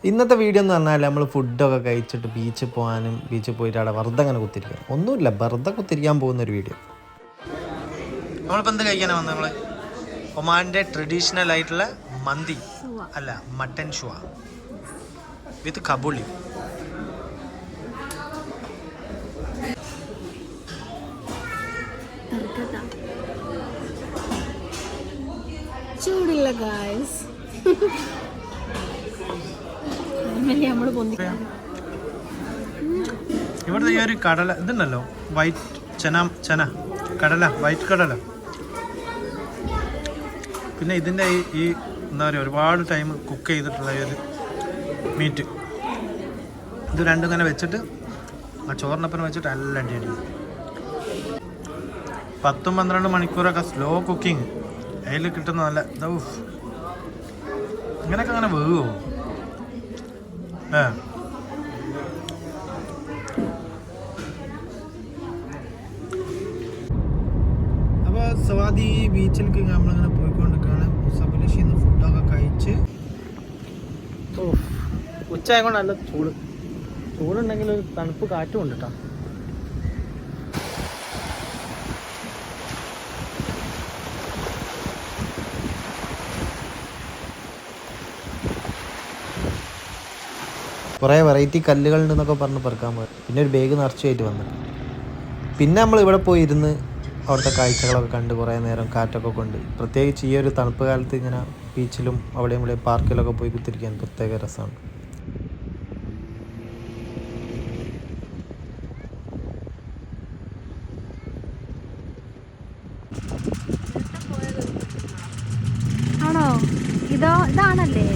ഇന്നത്തെ വീഡിയോ എന്ന് പറഞ്ഞാൽ നമ്മൾ ഫുഡൊക്കെ കഴിച്ചിട്ട് ബീച്ചിൽ പോകാനും ബീച്ചിൽ പോയിട്ട് അവിടെ വെറുതെ അങ്ങനെ കുത്തിരിക്കുക, ഒന്നുമില്ല, വെറുതെ കുത്തിരിക്കാൻ പോകുന്നൊരു വീഡിയോ. നമ്മളിപ്പോൾ എന്ത് കഴിക്കാനാണ് വന്നത്? നമ്മൾ ഒമാൻ്റെ ട്രഡീഷണൽ ആയിട്ടുള്ള മന്തി അല്ല മട്ടൻ ഷുവ വിത്ത് കബുളി. ചൂടില്ല ഗായ്സ്. ഇവിടുത്തെ ഈ ഒരു കടല ഇതുണ്ടല്ലോ, വൈറ്റ് കടല, വൈറ്റ് കടല. പിന്നെ ഇതിൻ്റെ ഈ എന്താ പറയുക, ഒരുപാട് ടൈം കുക്ക് ചെയ്തിട്ടുള്ള ഈ ഒരു മീറ്റ്, ഇത് രണ്ടും ഇങ്ങനെ വെച്ചിട്ട് ആ ചോറിനൊപ്പം വെച്ചിട്ട് എല്ലാം അടിക്കും. 10-12 മണിക്കൂറൊക്കെ സ്ലോ കുക്കിങ്, അതിൽ കിട്ടുന്ന നല്ല ഇങ്ങനെയൊക്കെ അങ്ങനെ വേകുമോ? അപ്പോൾ സ്വാതി ബീച്ചിലേക്ക് നമ്മളിങ്ങനെ പോയിക്കൊണ്ടിരിക്കുകയാണ്. മുസഫലിഷിൽ നിന്ന് ഫുഡൊക്കെ കഴിച്ച് ഉച്ചയായതുകൊണ്ട് നല്ല ചൂടുണ്ടെങ്കിൽ ഒരു തണുപ്പ് കാറ്റും ഉണ്ട് കേട്ടോ. കുറേ വെറൈറ്റി കല്ലുകളുണ്ടെന്നൊക്കെ പറഞ്ഞ് പെറുക്കാൻ പോയി. പിന്നെ ഒരു ബാഗ് നിറച്ചായിട്ട് വന്നു. പിന്നെ നമ്മൾ ഇവിടെ പോയി ഇരുന്ന് അവിടുത്തെ കാഴ്ചകളൊക്കെ കണ്ട് കുറേ നേരം കാറ്റൊക്കെ കൊണ്ട്, പ്രത്യേകിച്ച് ഈ ഒരു തണുപ്പ് കാലത്ത് ഇങ്ങനെ ബീച്ചിലും അവിടെയും ഇവിടെ പാർക്കിലൊക്കെ പോയി കുത്തിരിക്കാൻ പ്രത്യേക രസമാണ്. ആണോ? ഇതാണല്ലേ